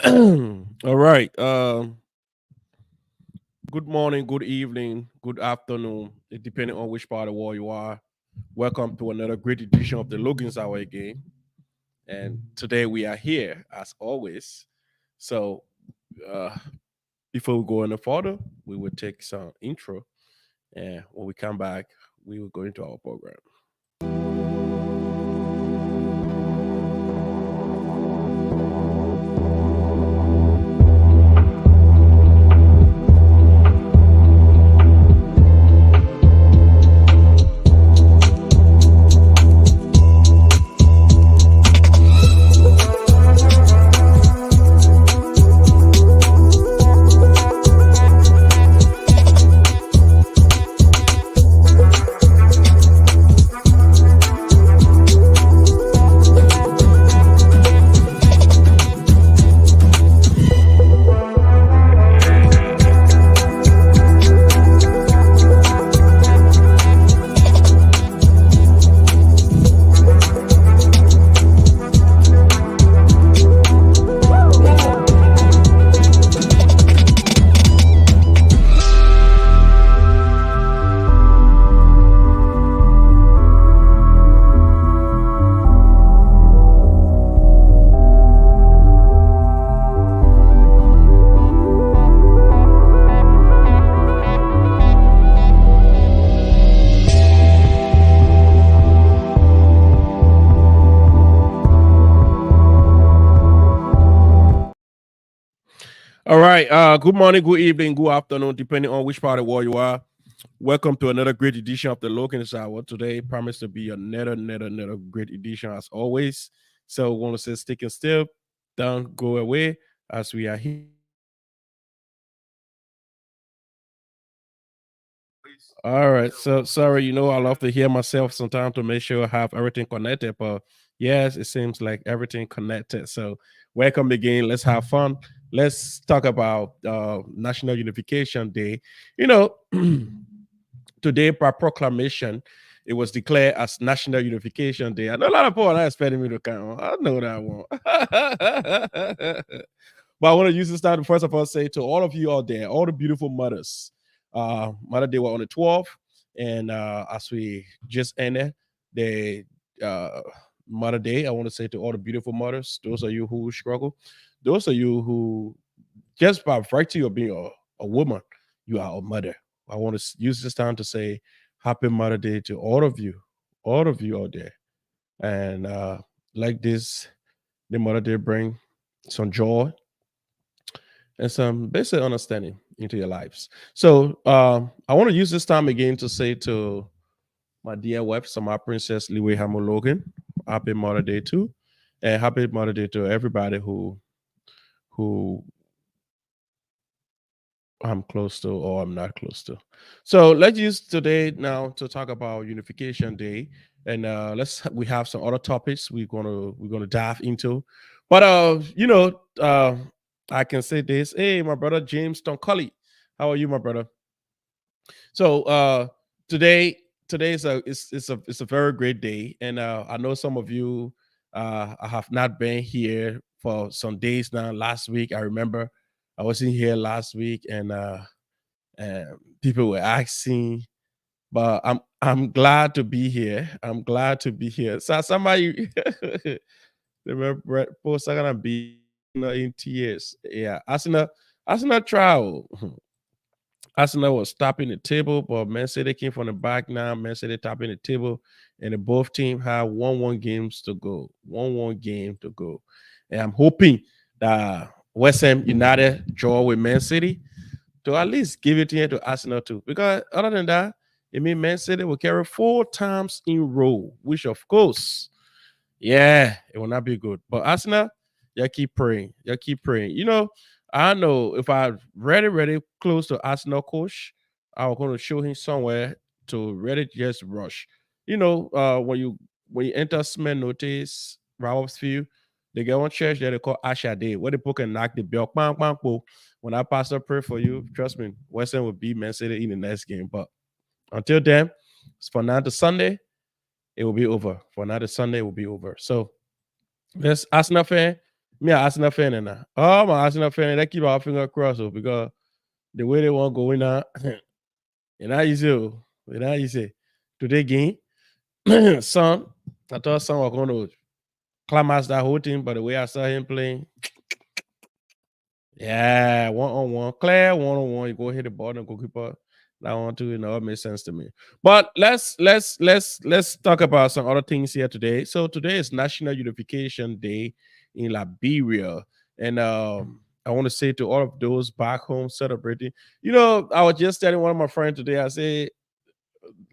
All right. Good morning, good evening, good afternoon, depending on which part of the world you are. Welcome to another great edition of the Logan's Hour again. And today we are here as always. So, uh, before we go any further, we will take some intro. And when we come back, we will go into our program. All right. Good morning, good evening, good afternoon, depending on which part of the world you are. Welcome to another great edition of the Logan's Hour. Today promised to be another great edition as always. So want to say stick and still, don't go away as we are here. All right. So sorry, I love to hear myself sometimes to make sure I have everything connected. But yes, it seems like everything connected. So welcome again. Let's have fun. Let's talk about National Unification Day. You know, today by proclamation, it was declared as National Unification Day. I know a lot of people are not expecting me to come on. I know that one. But I want to use this time to first of all say to all of you out there, all the beautiful mothers, Mother Day were on the 12th, and as we just ended the uh, Mother Day, I want to say to all the beautiful mothers, those of you who struggle, those of you who just by virtue of being a woman, you are a mother. I want to use this time to say Happy Mother Day to all of you out there, and like this, the Mother Day bring some joy and some basic understanding into your lives. So I want to use this time again to say to my dear wife, so my princess Liwe Hamo Logan, happy Mother Day too. And happy Mother Day to everybody who I'm close to or I'm not close to. So let's use today now to talk about Unification Day. And we have some other topics we're gonna dive into. But I can say this. Hey, my brother James Tonkoli. How are you, my brother? So today today is a very great day, and I know some of you I have not been here for some days now. Last week, I remember I wasn't here last week, and people were asking, but I'm glad to be here. I'm glad to be here. So somebody remember post are gonna be in tears. Yeah, Arsenal trial. Arsenal was tapping the table, but Man City came from the back now. Man City tapping the table, and the both team have 1-1 games to go. 1-1 game to go. And I'm hoping that West Ham United draw with Man City to at least give it here to Arsenal too. Because other than that, it means Man City will carry 4 times in row, which of course, yeah, it will not be good. But Arsenal, you keep praying. You keep praying. I know if I really close to Arsenal coach, I'm gonna show him somewhere to really just rush. When you enter Smith Notice, Ralph's Field, they get one church that they call Asha Day, where the people can knock the bell. Bang, bang, boom. When I pastor pray for you, trust me, Western will beat Man City in the next game. But until then, it's for now to Sunday, it will be over. For now to Sunday, it will be over. So let's Arsenal fan. Me a Arsenal fan and now. Oh, my Arsenal fan, they keep our finger crossed oh, because the way they want going now, and how you say, oh, and how you say, today game, son, I thought son was going to climax that whole thing, but the way I saw him playing, yeah, one on one, clear one on one. You go hit the ball and goalkeeper. That one too, it makes sense to me. But let's talk about some other things here today. So today is National Unification Day in Liberia, and I want to say to all of those back home celebrating. I was just telling one of my friends today. I say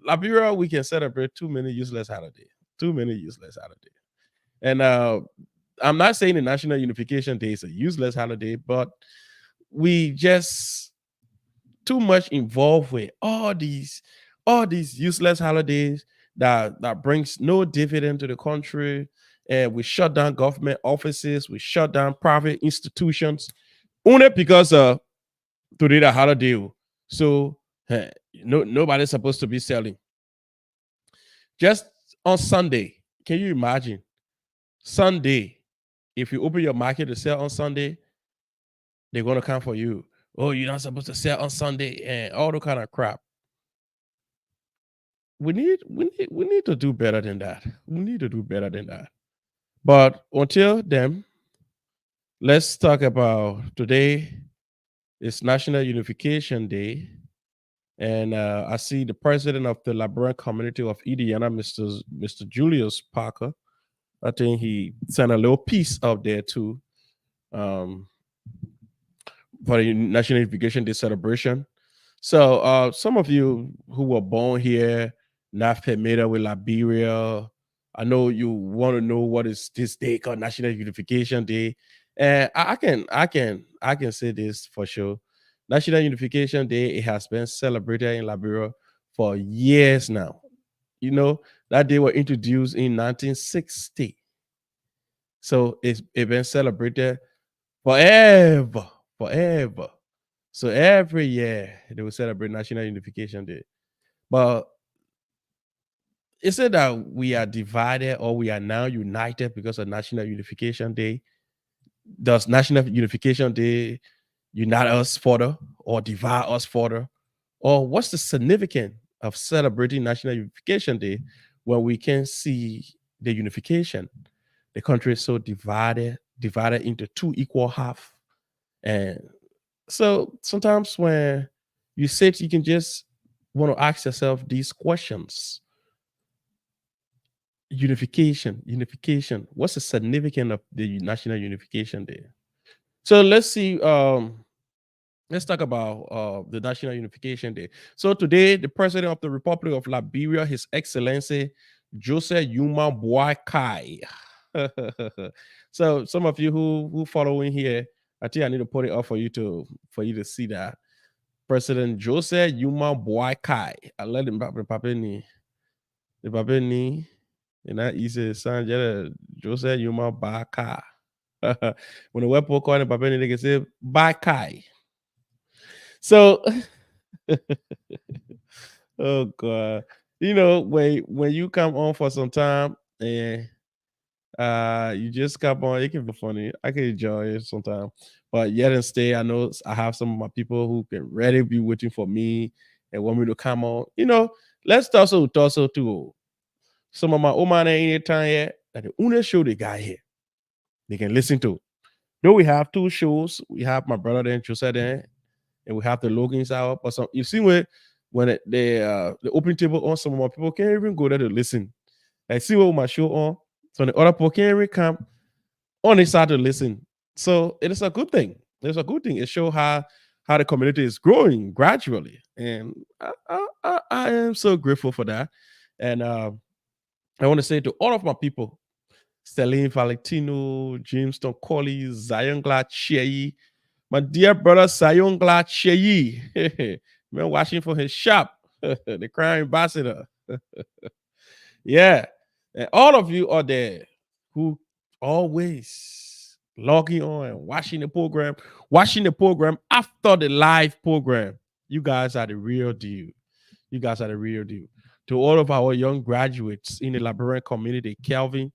Liberia, we can celebrate too many useless holidays, too many useless holidays, and I'm not saying the National Unification Day is a useless holiday, but we just too much involved with all these useless holidays that brings no dividend to the country. And we shut down government offices, we shut down private institutions only because today the holiday. So nobody's supposed to be selling. Just on Sunday, can you imagine? Sunday, if you open your market to sell on Sunday, they're gonna come for you. Oh, you're not supposed to sell on Sunday and all the kind of crap. We need to do better than that. We need to do better than that. But until then, let's talk about today. It's National Unification Day, and I see the president of the Liberian community of Indiana, Mr. Julius Parker. I think he sent a little piece out there too, um, for the National Unification Day celebration. So, some of you who were born here, not familiar with Liberia, I know you want to know what is this day called National Unification Day, and I can say this for sure. National Unification Day, it has been celebrated in Liberia for years now. That day was introduced in 1960, so it's been celebrated forever, forever. So every year they will celebrate National Unification Day. But is it that we are divided or we are now united because of National Unification Day? Does National Unification Day unite us further or divide us further? Or what's the significance of celebrating National Unification Day when we can see the unification? The country is so divided into two equal half. And so sometimes when you sit, you can just want to ask yourself these questions. Unification. What's the significance of the National Unification Day? So let's see. Let's talk about the National Unification Day. So today, the President of the Republic of Liberia, His Excellency Joseph Yuma Boakai. So some of you who following here, I think I need to put it up for you to see that. President Joseph Yuma Boakai. I let him the papeni, and that is a son Joseph Yuma Baka. When the web call the papeni, they can say Bakai. So oh god. When you come on for some time and you just come on, it can be funny. I can enjoy it sometimes. But yet and stay, I know I have some of my people who can ready be waiting for me and want me to come on. Let's tussle too. Some of my old man ain't anytime yet that the only show they got here. They can listen to. Though we have two shows, we have my brother there, Joseph there, and we have the Logan's Hour. But some you see when the open table on, some of my people can't even go there to listen. I see what my show on. So the other people can't even come on this side to listen. So it is a good thing. It's a good thing. It shows how the community is growing gradually. And I am so grateful for that. And I want to say to all of my people, Sterling Valentino, James Colley, Zion Glad Cheyi, my dear brother Zion Glad Cheyi, man watching for his shop, the crime ambassador. Yeah. And all of you are there who always logging on and watching the program after the live program. You guys are the real deal. You guys are the real deal. To all of our young graduates in the Liberian community, Kelvin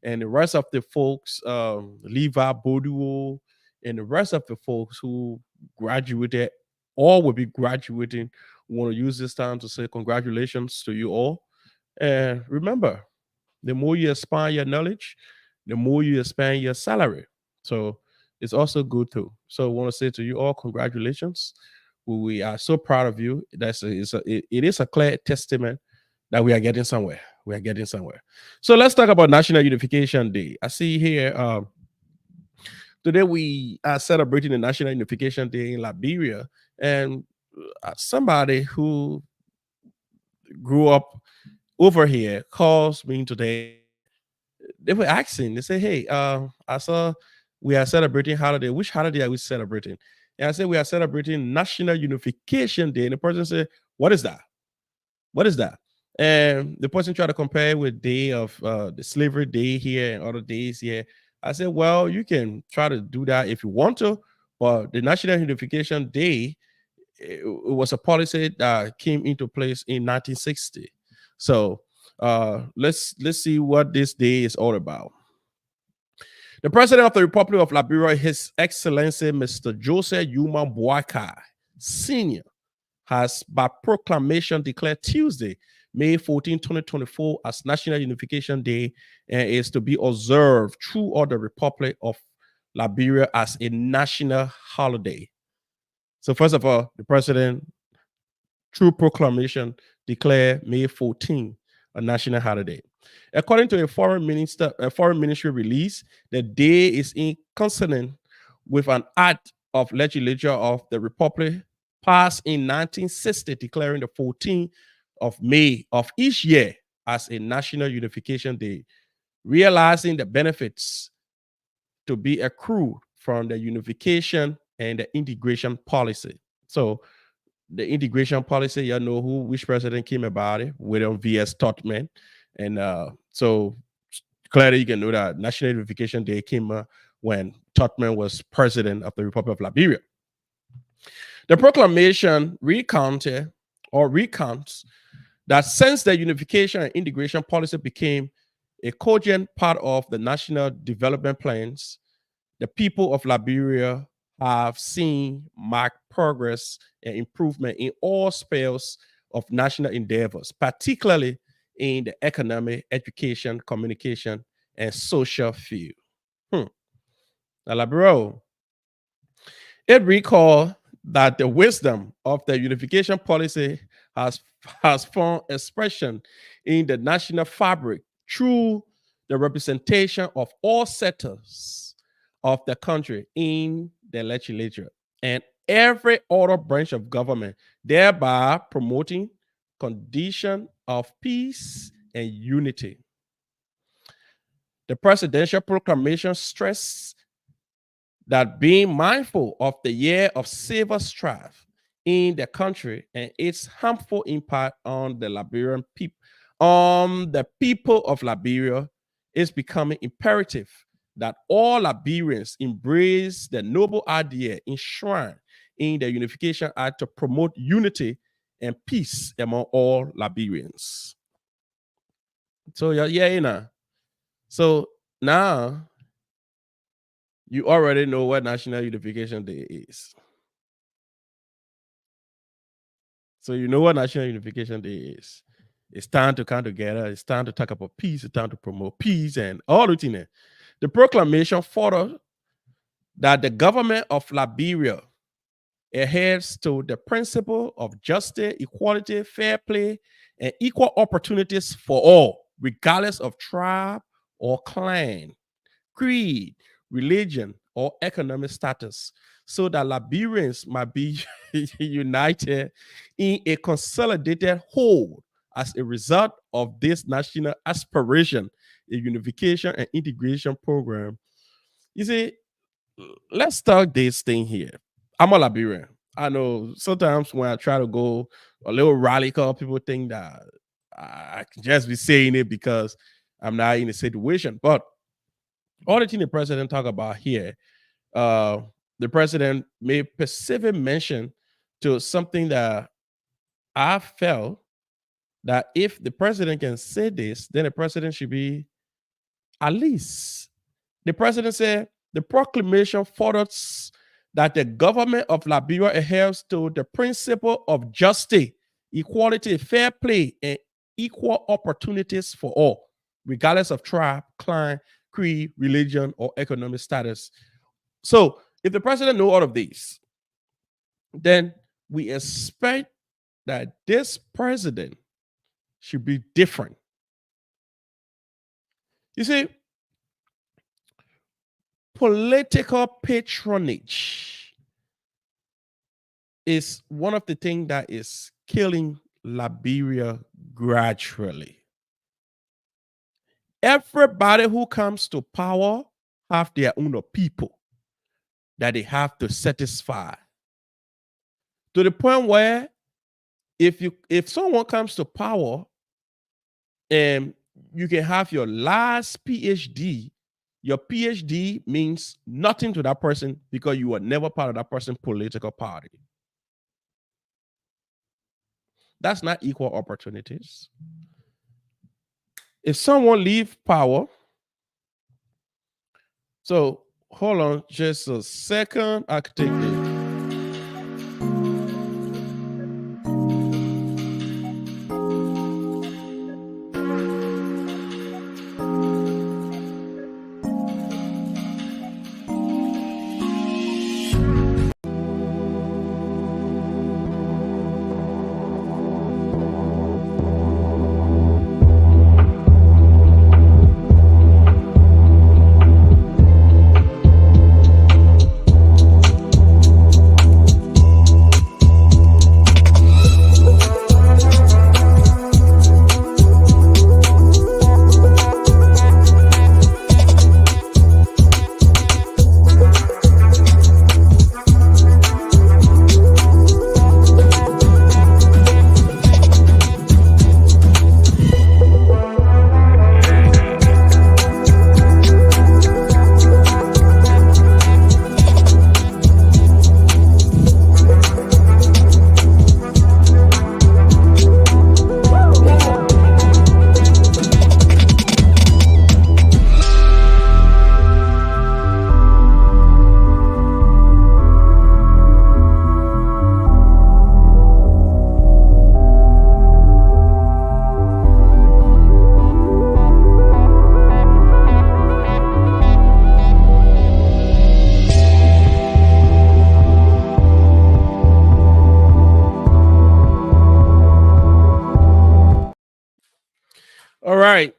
and the rest of the folks, Levi Boduo, and the rest of the folks who graduated or will be graduating, want to use this time to say congratulations to you all. And remember, the more you expand your knowledge, the more you expand your salary. So it's also good too. So I want to say to you all, congratulations. We are so proud of you. It is a clear testament that we are getting somewhere. We are getting somewhere. So let's talk about National Unification Day. I see here today we are celebrating the National Unification Day in Liberia, and somebody who grew up over here calls me today. They were asking, they say, hey, I saw we are celebrating holiday. Which holiday are we celebrating? And I said, we are celebrating National Unification Day. And the person said, what is that? What is that? And the person tried to compare with day of the slavery day here and other days here. I said, well, you can try to do that if you want to, but the National Unification Day, it was a policy that came into place in 1960. So let's see what this day is all about. The President of the Republic of Liberia, His Excellency Mr. Joseph Yuma Boakai Sr., has by proclamation declared Tuesday, May 14, 2024, as National Unification Day, and is to be observed throughout the Republic of Liberia as a national holiday. So, first of all, the president, through proclamation, declared May 14 a national holiday. According to a foreign ministry release, the day is in consonant with an act of legislature of the Republic passed in 1960, declaring the 14th of May of each year as a national unification day, realizing the benefits to be accrued from the unification and the integration policy. So the integration policy, you know who which president came about it, William V.S. Totman. And so clearly you can know that National Unification Day came when Totman was president of the Republic of Liberia. The proclamation recounts that since the unification and integration policy became a cogent part of the national development plans, the people of Liberia have seen marked progress and improvement in all spheres of national endeavors, particularly in the economic, education, communication, and social field. Now, Liberia, it recalled that the wisdom of the unification policy has, has found expression in the national fabric through the representation of all sectors of the country in the legislature and every other branch of government, thereby promoting condition of peace and unity. The presidential proclamation stressed that being mindful of the year of civil strife in the country and its harmful impact on the Liberian people, on the people of Liberia, is becoming imperative that all Liberians embrace the noble idea enshrined in the Unification Act to promote unity and peace among all Liberians. So yeah, you know. So now you already know what National Unification Day is. So you know what National Unification Day is. It's time to come together. It's time to talk about peace. It's time to promote peace and all the things. The proclamation further that the government of Liberia adheres to the principle of justice, equality, fair play, and equal opportunities for all, regardless of tribe or clan, creed, religion, or economic status, so that Liberians might be united in a consolidated whole as a result of this national aspiration, a unification and integration program. You see, let's start this thing here. I'm a Liberian. I know sometimes when I try to go a little radical, people think that I can just be saying it because I'm not in a situation. But all the thing the president talk about here, uh, the president made specific mention to something that I felt that if the president can say this, then the president should be At least the president said the proclamation furthers that the government of Liberia adheres to the principle of justice, equality, fair play, and equal opportunities for all, regardless of tribe, clan, creed, religion, or economic status. So, if the president knows all of these, then we expect that this president should be different. You see, political patronage is one of the things that is killing Liberia gradually. Everybody who comes to power have their own people that they have to satisfy. To the point where if someone comes to power and you can have your last PhD, your PhD means nothing to that person because you were never part of that person's political party. That's not equal opportunities. If someone leave power, so hold on just a second. I could take it.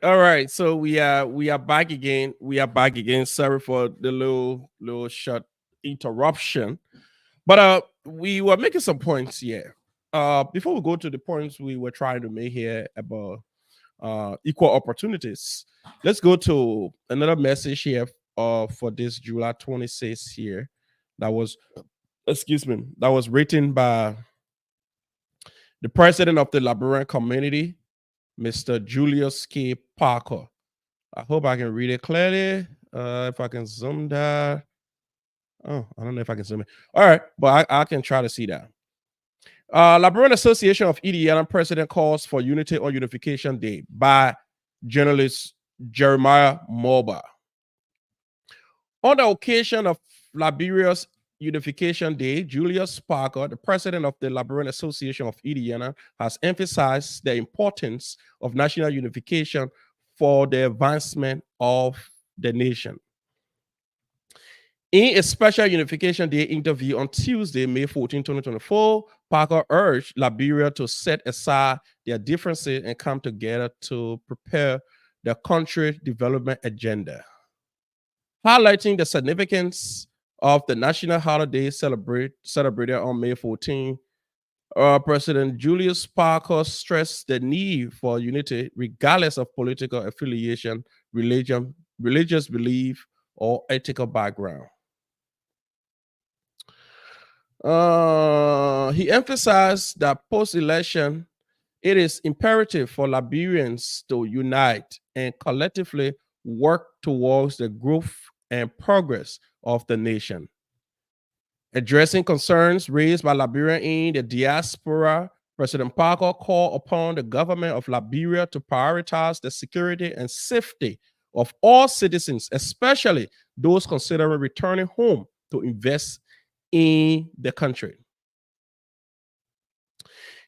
All right. So we are back again. We are back again. Sorry for the little short interruption, but we were making some points here. Before we go to the points we were trying to make here about equal opportunities, let's go to another message here. For this July 26th here, that was, excuse me, that was written by the president of the Liberian community, Mr. Julius K. Parker. I hope I can read it clearly. If I can zoom that. Oh, I don't know if I can zoom it. All right, but I can try to see that. Liberian Association of Indiana president calls for unity on Unification Day by journalist Jeremiah Moba. On the occasion of Liberia's Unification Day, Julius Parker, the president of the Liberian Association of Indiana, has emphasized the importance of national unification for the advancement of the nation. In a special Unification Day interview on Tuesday, May 14, 2024, Parker urged Liberia to set aside their differences and come together to prepare the country's development agenda. Highlighting the significance of the national holiday celebrated on May 14, President Julius Parker stressed the need for unity regardless of political affiliation, religion, religious belief, or ethical background. He emphasized that post-election, it is imperative for Liberians to unite and collectively work towards the growth and progress of the nation. Addressing concerns raised by Liberians in the diaspora, President Parker called upon the government of Liberia to prioritize the security and safety of all citizens, especially those considering returning home to invest in the country.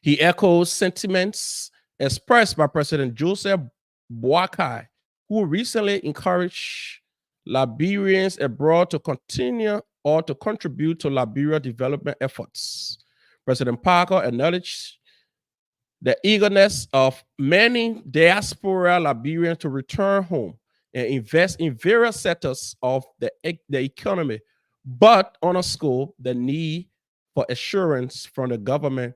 He echoes sentiments expressed by President Joseph Boakai, who recently encouraged Liberians abroad to continue or to contribute to Liberia development efforts. President Parker acknowledged the eagerness of many diaspora Liberians to return home and invest in various sectors of the economy, but underscore the need for assurance from the government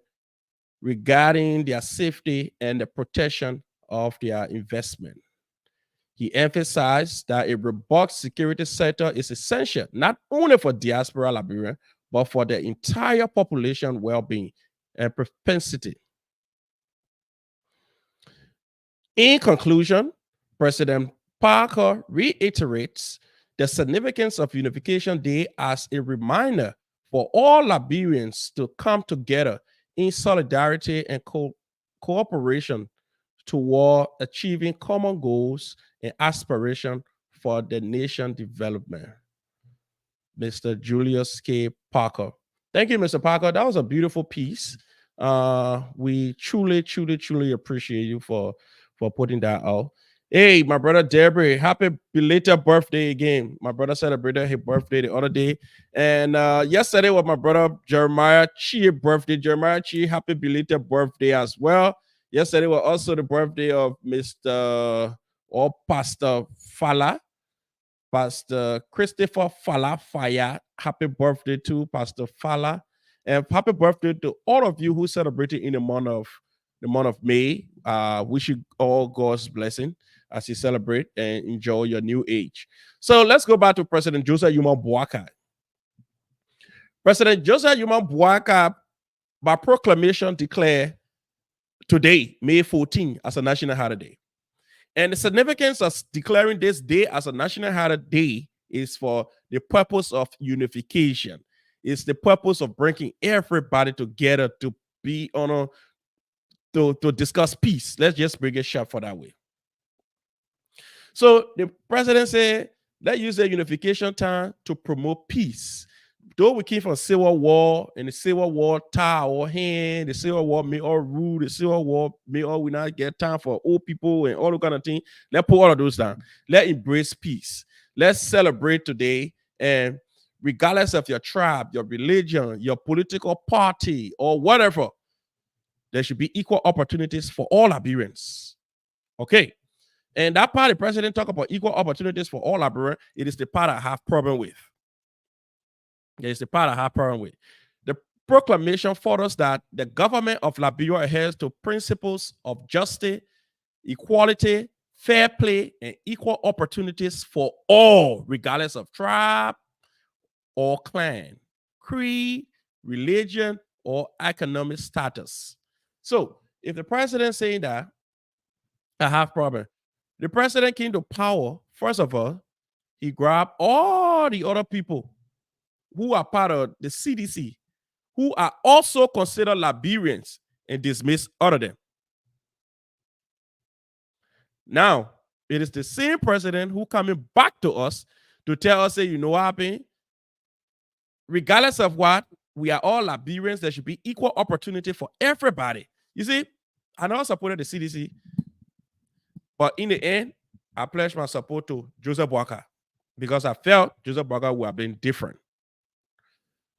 regarding their safety and the protection of their investment. He emphasized that a robust security sector is essential not only for diaspora Liberians, but for the entire population well-being and propensity. In conclusion, President Parker reiterates the significance of Unification Day as a reminder for all Liberians to come together in solidarity and cooperation toward achieving common goals and aspiration for the nation development. Mr. Julius K. Parker. Thank you, Mr. Parker. That was a beautiful piece. We truly appreciate you for putting that out. Hey, my brother Debray, happy belated birthday again. My brother celebrated his birthday the other day. And yesterday was my brother Jeremiah Chi birthday. Jeremiah Chi, happy belated birthday as well. Yesterday was also the birthday of Mr. or Pastor Fala. Pastor Christopher Fala Fire. Happy birthday to Pastor Fala. And happy birthday to all of you who celebrated in the month of May. Wish you all God's blessing as you celebrate and enjoy your new age. So let's go back to President Joseph Yuma Boakai. President Joseph Yuma Boakai, by proclamation, declared today, May 14, as a national holiday. And the significance of declaring this day as a national holiday is for the purpose of unification. It's the purpose of bringing everybody together to be on a to discuss peace. Let's just bring it short for that way. So the president said, let's use the unification time to promote peace. Though we came from civil war, and the civil war tie our hand, the civil war may all rule, the civil war may all we not get time for old people and all the kind of thing. Let's put all of those down. Let's embrace peace. Let's celebrate today. And regardless of your tribe, your religion, your political party, or whatever, there should be equal opportunities for all Liberians. Okay. And that part the president talk about equal opportunities for all Liberians, it is the part I have problem with. It's the part I have problem with. The proclamation furthers that the government of Liberia adheres to principles of justice, equality, fair play, and equal opportunities for all, regardless of tribe or clan, creed, religion, or economic status. So, if the president saying that, I have problem. The president came to power, first of all, he grabbed all the other people who are part of the CDC, who are also considered Liberians, and dismiss all of them. Now, it is the same president who coming back to us to tell us, say, you know what happened? Regardless of what, we are all Liberians. There should be equal opportunity for everybody. You see, I know I supported the CDC, but in the end, I pledged my support to Joseph Boakai because I felt Joseph Boakai would have been different.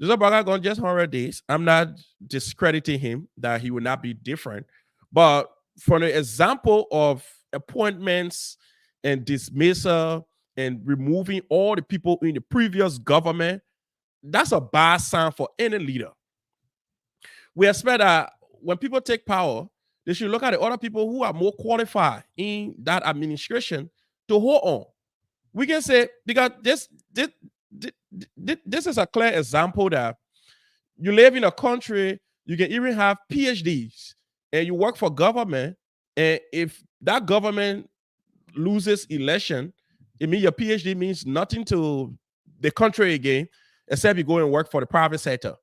Joseph Boakai gone just 100 days. I'm not discrediting him that he would not be different, but from the example of appointments and dismissal and removing all the people in the previous government, that's a bad sign for any leader. We expect that when people take power, they should look at the other people who are more qualified in that administration to hold on. We can say, because this is a clear example that you live in a country, you can even have PhDs and you work for government, and if that government loses election, it means your PhD means nothing to the country again, except you go and work for the private sector.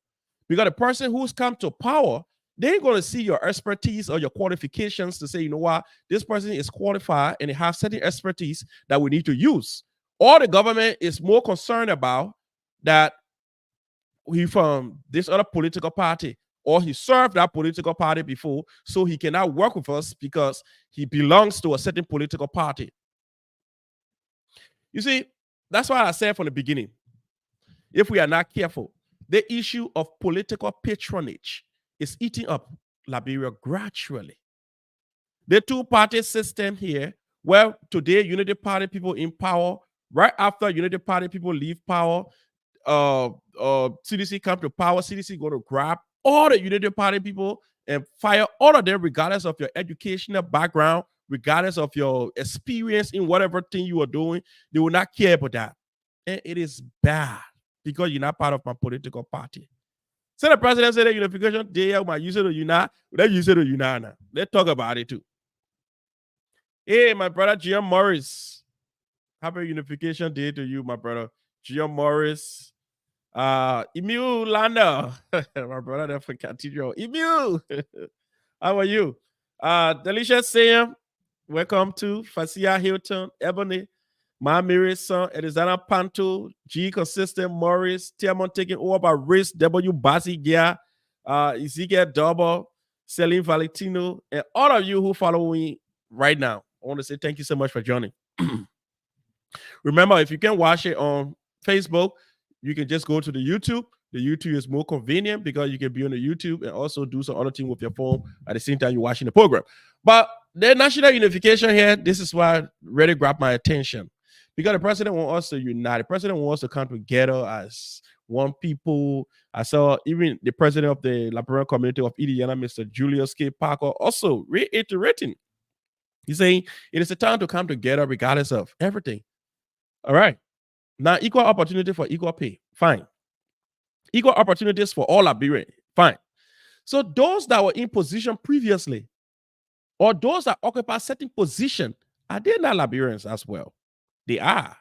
Because the person who's come to power They ain't going to see your expertise or your qualifications to say, you know what, this person is qualified and they have certain expertise that we need to use. All the government is more concerned about that he from this other political party or he served that political party before, so he cannot work with us because he belongs to a certain political party. You see, that's why I said from the beginning, if we are not careful, the issue of political patronage is eating up Liberia gradually. The two-party system here, where today Unity Party people in power, right after Unity Party people leave power, CDC come to power, CDC going to grab all the Unity Party people and fire all of them, regardless of your educational background, regardless of your experience in whatever thing you are doing. They will not care about that. And it is bad because you're not part of my political party. So the president said that unification, they might use it to unite. They use it to unite now. Let's talk about it too. Hey, my brother Jim Morris. Happy Unification Day to you, my brother. Jim Morris. Emil Landa. My brother there for Cathedral. Emil. How are you? Delicious Sam. Welcome to Fasia Hilton, Ebony, my Mary's son, Elizana Panto, G Consistent Morris, Tiamon taking over by Riz, W Basi Gia, Ezekiel Double, Celine Valentino, and all of you who follow me right now. I want to say thank you so much for joining. Remember, if you can watch it on Facebook, you can just go to the YouTube. The YouTube is more convenient because you can be on the YouTube and also do some other thing with your phone at the same time you're watching the program. But the national unification here, this is why really grabbed my attention. Because the president wants us to unite. The president wants us to come together as one people. I saw even the president of the Liberian community of Indiana, Mr. Julius K. Parker, also reiterating. He's saying it is a time to come together regardless of everything. All right. Now, equal opportunity for equal pay. Fine. Equal opportunities for all Liberians. Fine. So those that were in position previously, or those that occupy certain position, are they not Liberians as well? They are.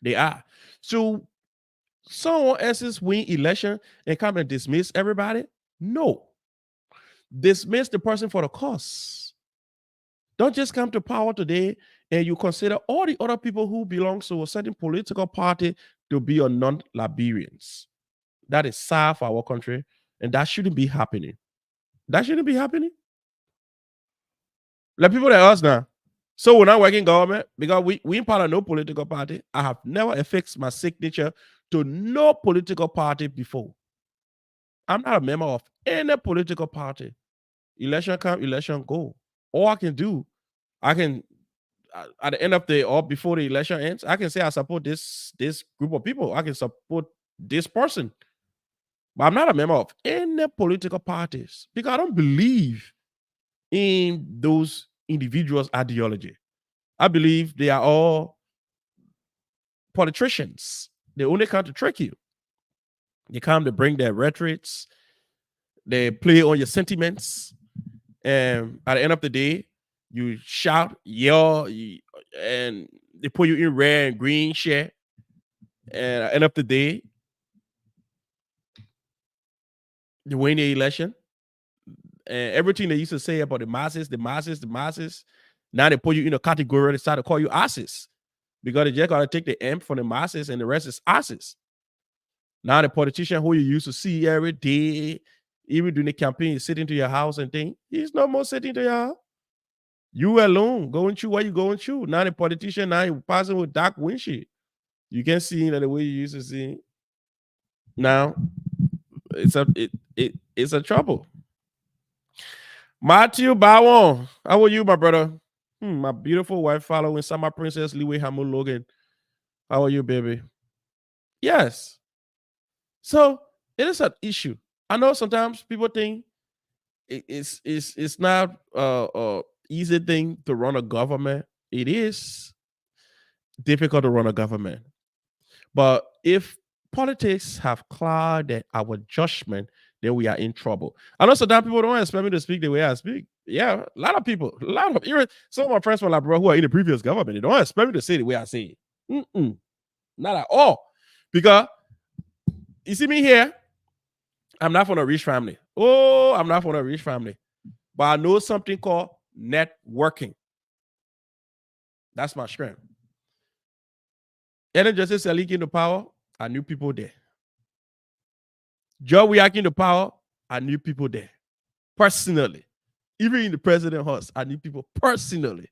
They are. So someone else's win election and come and dismiss everybody? No. Dismiss the person for the cause. Don't just come to power today and you consider all the other people who belong to a certain political party to be a non-Liberians. That is sad for our country, and that shouldn't be happening. That shouldn't be happening. Like people like us now. So we're not working government because we part of no political party. I have never affixed my signature to no political party before. I'm not a member of any political party. Election come, election go. All I can do, I can at the end of the or before the election ends, I can say I support this group of people. I can support this person. But I'm not a member of any political parties because I don't believe in those individuals' ideology. I believe they are all politicians. They only come to trick you. They come to bring their rhetorics. They play on your sentiments. And at the end of the day, you shout, yell, and they put you in red and green shit. And at the end of the day, they win the election. And everything they used to say about the masses, now they put you in a category and start to call you asses. Because they just got to take the M from the masses and the rest is asses. Now the politician who you used to see every day, even during the campaign, is sitting to your house and think, he's no more sitting to your house. You alone, going through what you going through. Now the politician, now you're passing with dark windshield. You can't see him the way you used to see him. Now, it's a trouble. Matthew Bawon, how are you, my brother? My beautiful wife following Summer Princess Liwe Hamo Logan. How are you, baby? Yes. So it is an issue. I know sometimes people think it's not easy thing to run a government. It is difficult to run a government. But if politics have clouded our judgment, then we are in trouble. I know sometimes people don't expect me to speak the way I speak. Yeah, a lot of even some of my friends from Labrador who are in the previous government, they don't expect me to say the way I say it. Not at all. Because you see me here, I'm not from a rich family. Oh, I'm not from a rich family, but I know something called networking. That's my strength. Ellen Justice Salik into power, I knew people there. Joe React into power, I knew people there. Personally. Even in the president house, I knew people personally.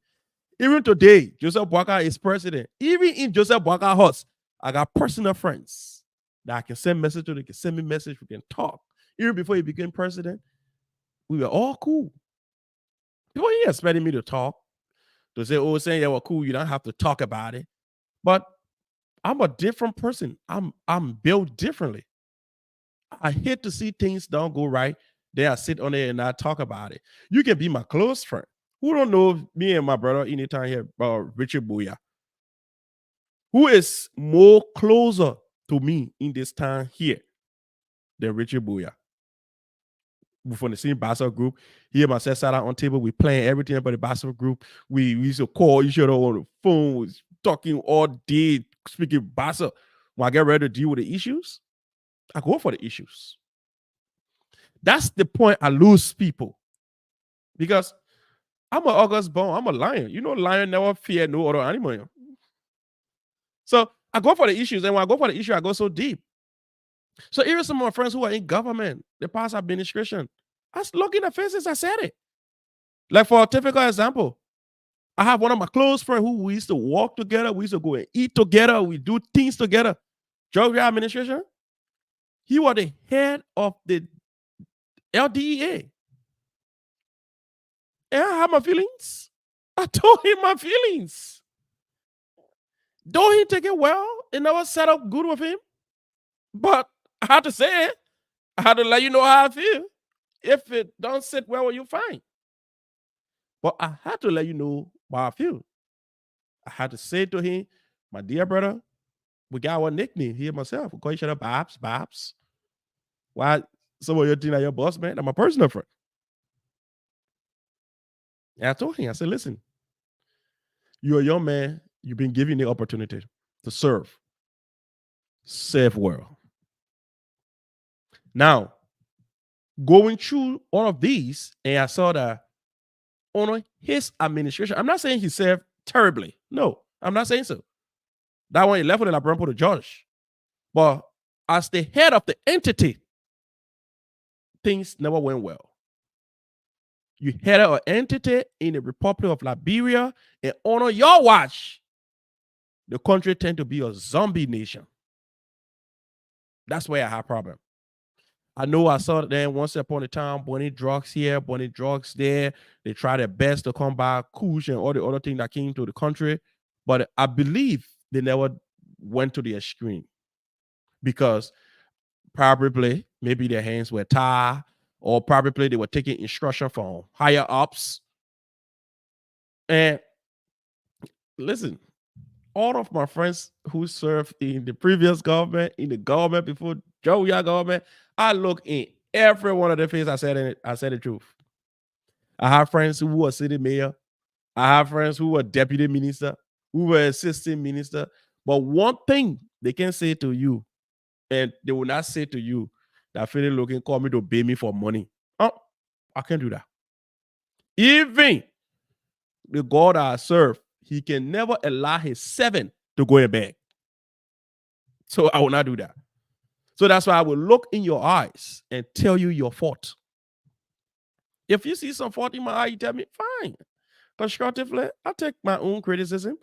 Even today, Joseph Boakai is president. Even in Joseph Boakai house, I got personal friends that I can send message to. They can send me message. We can talk. Even before he became president, we were all cool. People ain't expecting me to talk. To say, oh, saying, yeah, well, cool, you don't have to talk about it. But I'm a different person. I'm built differently. I hate to see things don't go right. Then I sit on there and I talk about it. You can be my close friend. Who don't know me and my brother anytime here, Richard Boya, who is more closer to me in this time here than Richard Boya. We're from the same basketball group. He and myself sat out on table. We playing everything about the basketball group. We used to call each other on the phone, was talking all day, speaking basketball. When I get ready to deal with the issues, I go for the issues. That's the point I lose people. Because I'm an August born. I'm a lion. You know, lion never fear no other animal. So I go for the issues. And when I go for the issue, I go so deep. So even some of my friends who are in government, the past administration, I look in their faces, I said it. Like for a typical example, I have one of my close friends who we used to walk together. We used to go and eat together. We do things together. Georgia administration, he was the head of the LDEA. And I have my feelings. I told him my feelings. Don't he take it well? It never set up good with him. But I had to say it. I had to let you know how I feel. If it don't sit well with you, fine. But I had to let you know how I feel. I had to say to him, my dear brother, we got one nickname here myself. We call each other Babs, Babs. Why some of you think that your boss, man? I'm a personal friend. And I told him, I said, listen, you're a young man. You've been given the opportunity to serve. Serve well. Now, going through all of these, and I saw that on his administration, I'm not saying he served terribly. No, I'm not saying so. That one he left with the Labrampo to judge. But as the head of the entity, things never went well. You headed an entity in the Republic of Liberia, and on your watch, the country tend to be a zombie nation. That's where I have problem. I know I saw them once upon a time, burning drugs here, burning drugs there. They try their best to combat Kush and all the other things that came to the country. But I believe they never went to the extreme because probably maybe their hands were tied or probably they were taking instruction from higher ups. And listen, all of my friends who served in the previous government, in the government before Joe government, I look in every one of their faces. I said the truth. I have friends who were city mayor. I have friends who were deputy minister, who were assistant minister. But one thing they can say to you, and they will not say to you that Philly Logan call me to pay me for money. Oh, I can't do that. Even the God I serve, he can never allow his servant to go in bed. So I will not do that. So that's why I will look in your eyes and tell you your fault. If you see some fault in my eye, you tell me, fine. Constructively, I take my own criticism.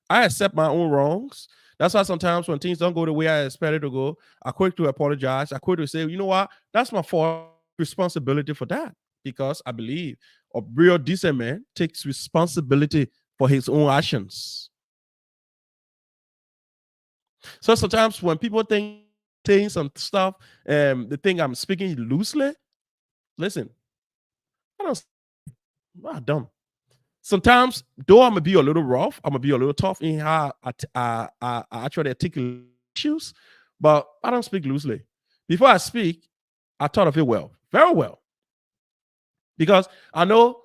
I accept my own wrongs. That's why sometimes when things don't go the way I expected to go, I quick to apologize. I quick to say, you know what? That's my fault. Responsibility for that. Because I believe a real decent man takes responsibility for his own actions. So sometimes when people think some stuff, they think I'm speaking loosely. Listen, I'm not dumb. Sometimes, though I'm gonna be a little rough, I'm gonna be a little tough in how I actually articulate issues, but I don't speak loosely. Before I speak, I thought of it well, very well, because I know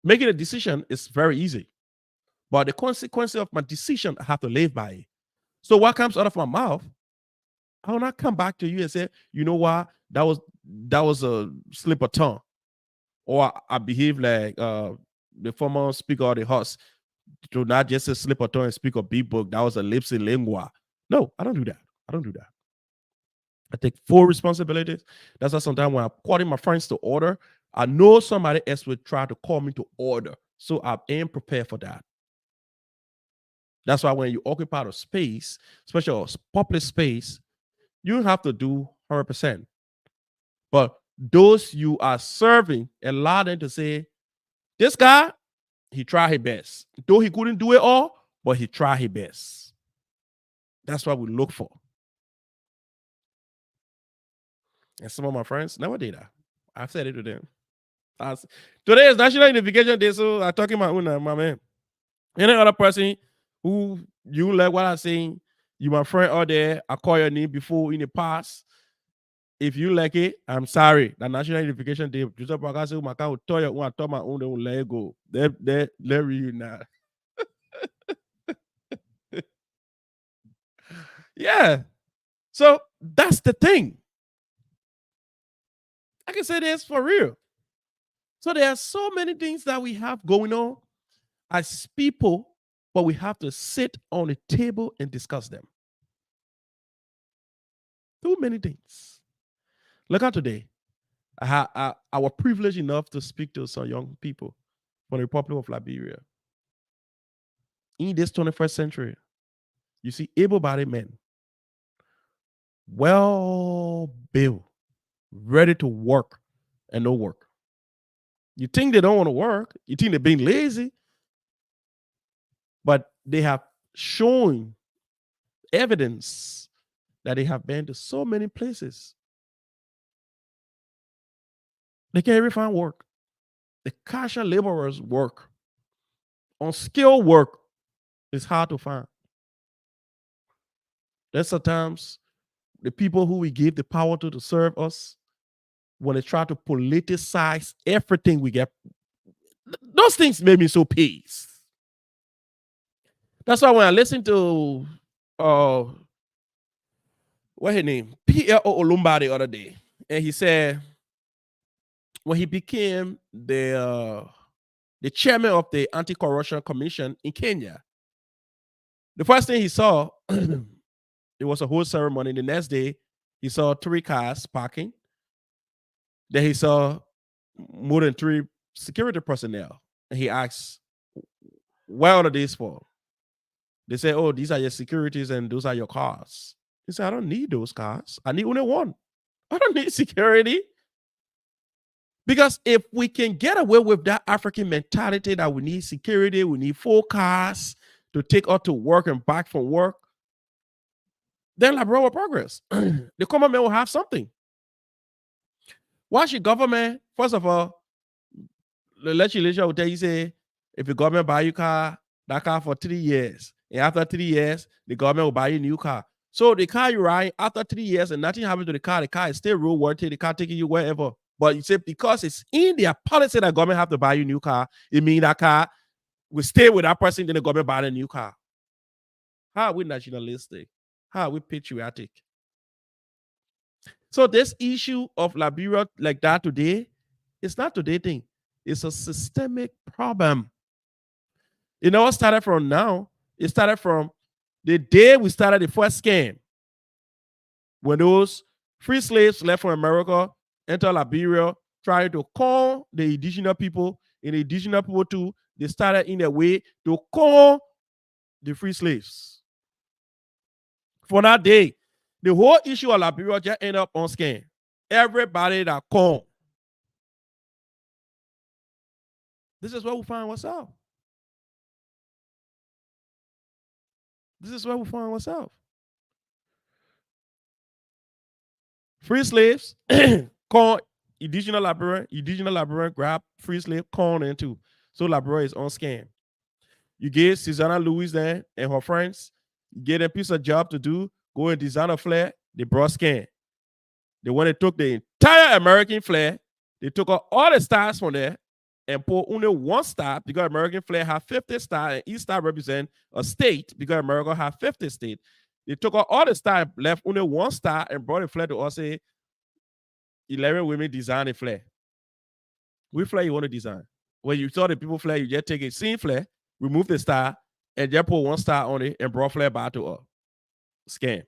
making a decision is very easy, but the consequences of my decision, I have to live by it. So what comes out of my mouth, I will not come back to you and say, you know what, that was that was a slip of tongue, or I behave like the former speaker of the House to not just a slip of tongue and speak a big book. That was a lipsy lingua. No, I don't do that. I don't do that. I take full responsibilities. That's why sometimes when I'm calling my friends to order, I know somebody else will try to call me to order. So I am prepared for that. That's why when you occupy a space, especially a public space, you have to do 100%. But those you are serving, allow them to say, this guy, he tried his best. Though he couldn't do it all, but he tried his best. That's what we look for. And some of my friends never did that. I've said it to them. Today is National Identification Day, so I'm talking about my man. Any other person who you like what I'm saying, you my friend out there, I call your name before in the past. If you like it, I'm sorry. The National Identification Day, just a podcast, my car will tell you when I talk my own, they will let it go. Let you now. Yeah. So that's the thing. I can say this for real. So there are so many things that we have going on as people, but we have to sit on a table and discuss them. Too many things. Look at today. I was privileged enough to speak to some young people from the Republic of Liberia. In this 21st century, you see able-bodied men, well built, ready to work and no work. You think they don't want to work, you think they're being lazy, but they have shown evidence that they have been to so many places. They can't even find work. The casual laborers work. Unskilled work is hard to find. There's sometimes the people who we give the power to serve us, when they try to politicize everything we get, those things made me so pissed. That's why when I listen to what's his name? P.L.O. Olumba the other day, and he said when he became the chairman of the Anti-Corruption Commission in Kenya, the first thing he saw, it was a whole ceremony. The next day, he saw 3 cars parking. Then he saw more than 3 security personnel. And he asked, what are these for? They say, oh, these are your securities and those are your cars. He said, I don't need those cars. I need only one. I don't need security. Because if we can get away with that African mentality that we need security, we need 4 cars to take us to work and back from work, then Liberia will progress. The common man will have something. Why should government, first of all, the legislature will tell you, say, if the government buy you car, that car for 3 years. And after 3 years, the government will buy you a new car. So the car you ride, after 3 years and nothing happens to the car is still roadworthy, the car taking you wherever. But you say because it's in their policy that government have to buy you a new car, it means that car will stay with that person, then the government buy a new car. How are we nationalistic? How are we patriotic? So this issue of Liberia like that today, it's not today thing. It's a systemic problem. You know what started from now? It started from the day we started the first scam. When those free slaves left from America, entered Liberia, trying to call the indigenous people, and the indigenous people too, they started in a way to call the free slaves. For that day, the whole issue of Liberia just ended up on scam. Everybody that called. This is where we find ourselves. This is where we find ourselves. Free slaves, call indigenous Liberian grab free slave, corn into. So Liberia is on scam. You get Susanna Lewis there and her friends, you get a piece of job to do, go and design a flag, they brought scam. They when they took the entire American flag, they took out all the stars from there and put only one star because American flag have 50 stars and each star represent a state because America have 50 states. They took out all the stars, left only one star and brought the flag to us say, 11 women design a flare. Which flare you want to design? When you saw the people flare, you just take a scene flare, remove the star, and just put one star on it and brought flare back to a scam.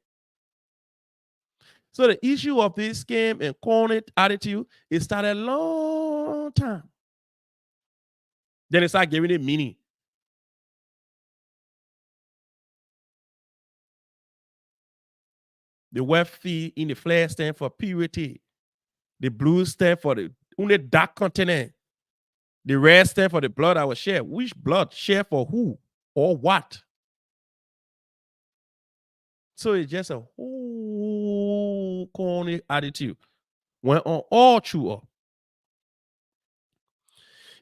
So the issue of this scam and corny attitude, it started a long time. Then they start giving it meaning. The word fee in the flare stand for purity. The blue stand for the only dark continent. The red stand for the blood I will share. Which blood? Share for who or what? So it's just a whole corny attitude. Went on all through up.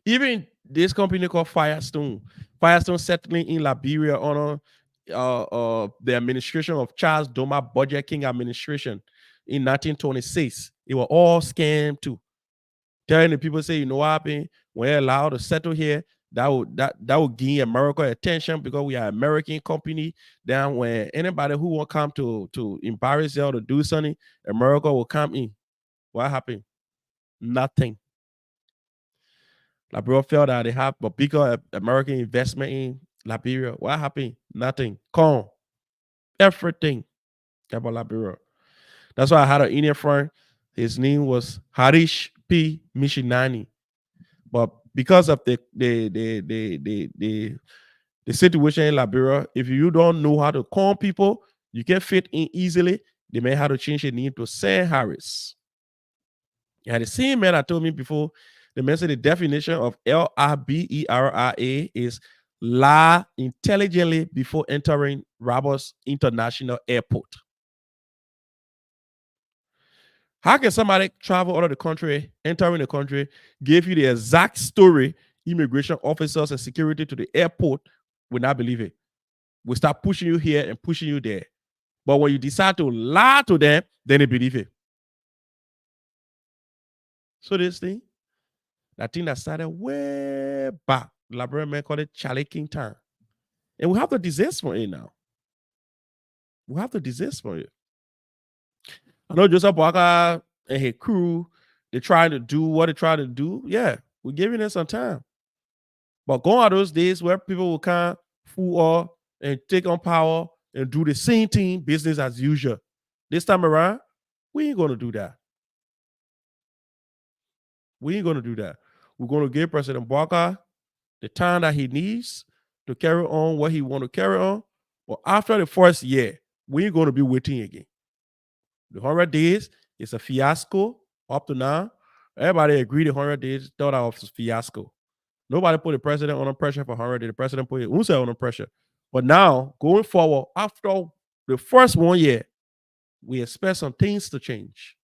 Even this company called Firestone settling in Liberia under the administration of Charles Doma Budget King administration in 1926. It was all scam too. Telling the people, say, you know what happened? When you're allowed to settle here, that would gain America attention because we are an American company. Then when anybody who will come to embarrass you or to do something, America will come in. What happened? Nothing. Liberia felt that they have a bigger American investment in Liberia. What happened? Nothing. Corn. Everything about Liberia. That's why I had an Indian friend. His name was Harish P. Mishinani. But because of the situation in Liberia, if you don't know how to call people, you can fit in easily. They may have to change the name to Sam Harris. And the same man that told me before, the man said the definition of Libera is lie intelligently before entering Roberts International Airport. How can somebody travel out of the country, entering the country, give you the exact story, immigration officers and security to the airport will not believe it? We start pushing you here and pushing you there. But when you decide to lie to them, then they believe it. So this thing, that thing that started way back, the Liberian man called it Charlie King time. And we have to desist from it now. We have to desist from it. I know Joseph Walker and his crew, they're trying to do what they're trying to do. Yeah, we're giving it some time. But going out those days where people will come, fool all, and take on power and do the same thing, business as usual. This time around, we ain't going to do that. We ain't going to do that. We're going to give President Walker the time that he needs to carry on what he want to carry on. But after the first year, we ain't going to be waiting again. The 100 days is a fiasco up to now. Everybody agreed the 100 days thought I was a fiasco. Nobody put the president under pressure for 100 days. The president put himself under pressure. But now, going forward, after the first 1 year, we expect some things to change.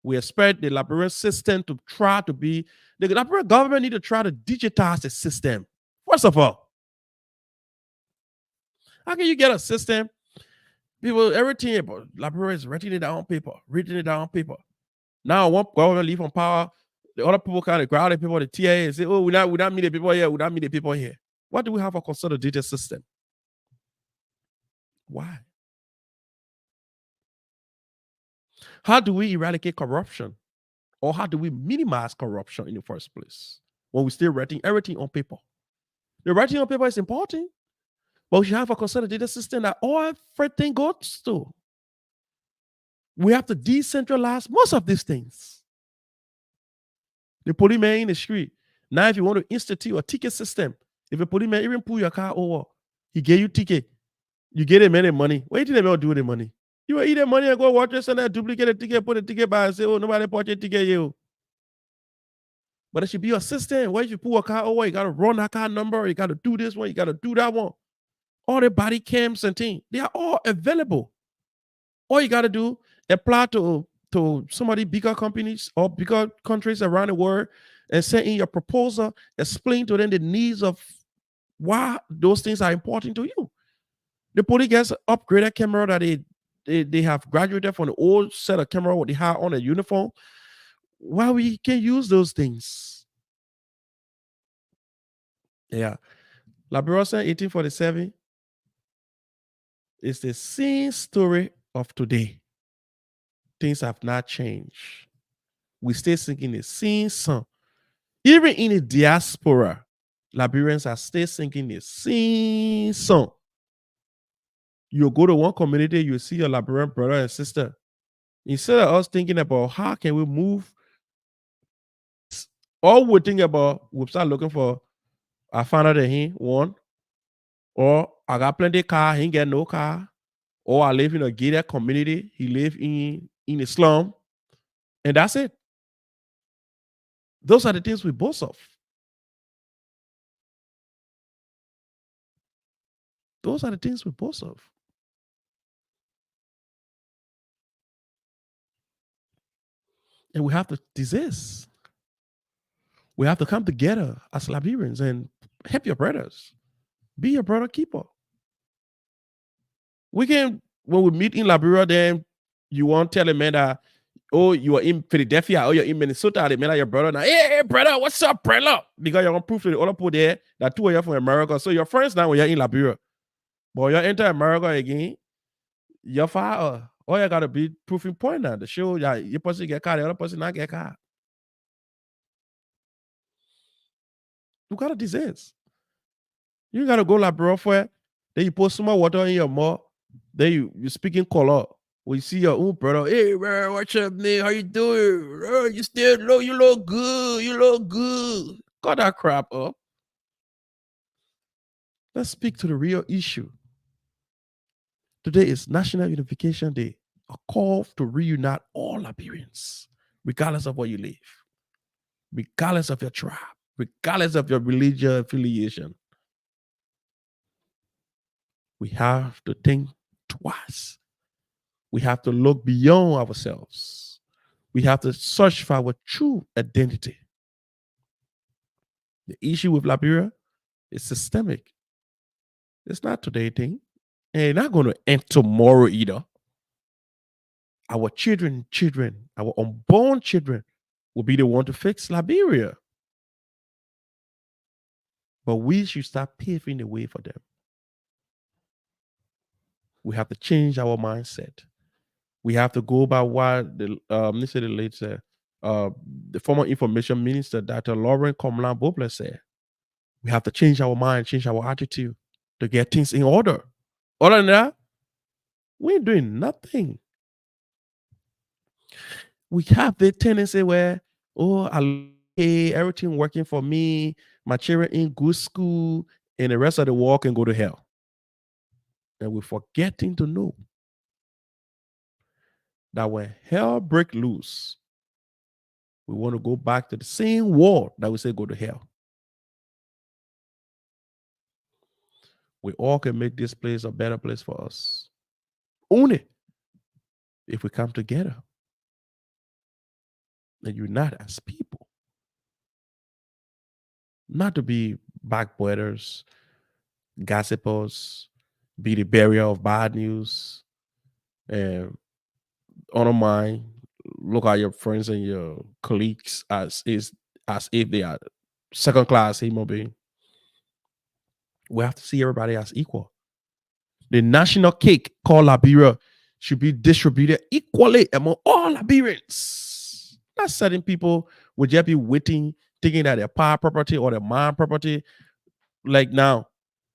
We expect the Liberian system to try to be, the Liberian government need to try to digitize the system. First of all, how can you get a system? People, everything about Liberia is writing it down on paper, written it down on paper. Now, one government leave on power, the other people kind of ground the people, the TA, and say, oh, we not meet the people here, we not meet the people here. Why do we have a consolidated system? Why? How do we eradicate corruption? Or how do we minimize corruption in the first place when we still writing everything on paper? The writing on paper is important, but we should have a consolidated system that all everything goes to. We have to decentralize most of these things. The policeman in the street. Now, if you want to institute a ticket system, if a policeman even pull your car over, he gave you ticket, you get him any money. What do you think they'll do with the money? You will eat the money and go watch this and then duplicate a ticket, put a ticket by and say, oh, nobody bought your ticket, you. But it should be a system where if you pull a car over, you got to run that car number, you got to do this one, you got to do that one. All the body cams and things, they are all available. All you got to do, apply to some of the bigger companies or bigger countries around the world and send in your proposal, explain to them the needs of why those things are important to you. The police gets upgraded camera that they have graduated from the old set of camera what they have on a uniform. Why we can use those things? Yeah. Liberia 1847 is the same story of today. Things have not changed. We still singing the same song. Even in the diaspora, Liberians are still singing the same song. You go to one community, you see your Liberian brother and sister. Instead of us thinking about how can we move, all we think about, we start looking for, I found out that he one, or I got plenty car, he ain't get no car, or I live in a gated community, he live in a slum, and that's it. Those are the things we boast of. Those are the things we boast of. And we have to desist. We have to come together as Liberians and help your brothers. Be your brother keeper. We can, when we meet in Liberia, then you won't tell a man that, oh, you are in Philadelphia or you're in Minnesota, they man like your brother now. Hey, brother, what's up, brother? Because you're gonna prove to the other people there that two of you from America. So your friends now when you're in Liberia. But when you enter America again, your father, all you gotta be proving point now to show that your person get caught, the other person not get caught. You gotta desist. You gotta go Liberia for it. Then you put some more water in your mouth. Then you speak in color. When you see your own brother, hey bro, what's up, man? How you doing? Oh, you still look, you look good, you look good. Cut that crap up. Let's speak to the real issue. Today is National Unification Day, a call to reunite all Liberians, regardless of where you live, regardless of your tribe, regardless of your religious affiliation. We have to think twice. We have to look beyond ourselves. We have to search for our true identity. The issue with Liberia is systemic. It's not today thing. And it's not going to end tomorrow either. Our children, our unborn children will be the one to fix Liberia. But we should start paving the way for them. We have to change our mindset. We have to go by what the late said, the former information minister, Dr. Lauren Komlan Bobler said. We have to change our mind, change our attitude to get things in order. Other than that, we ain't doing nothing. We have the tendency where, oh, everything working for me, my children in good school, and the rest of the world can go to hell. And we're forgetting to know that when hell break loose, we want to go back to the same world that we say go to hell. We all can make this place a better place for us. Only if we come together and unite as people. Not to be backbiters, gossipers, be the bearer of bad news, and undermine, look at your friends and your colleagues as if they are second class human being. We have to see everybody as equal. The national cake called Liberia should be distributed equally among all Liberians. Not certain people would just be waiting, thinking that their power property or their mind property. Like now,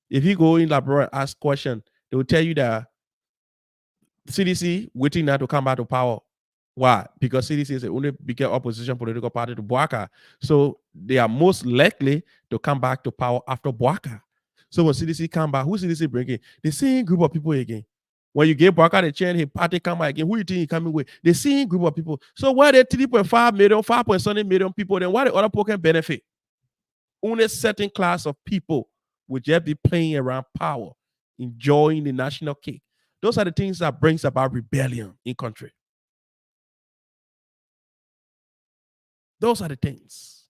if you go in Liberia and ask question, they will tell you that CDC waiting now to come back to power. Why? Because CDC is the only bigger opposition political party to Boaka. So they are most likely to come back to power after Boaka. So when CDC come back, who CDC bringing? The same group of people again. When you give Boaka the chance, his party come back again. Who you think he coming with? The same group of people. So why they 3.5 million, 5.7 million people, then why the other people can benefit? Only certain class of people will just be playing around power, enjoying the national cake. Those are the things that brings about rebellion in country. Those are the things.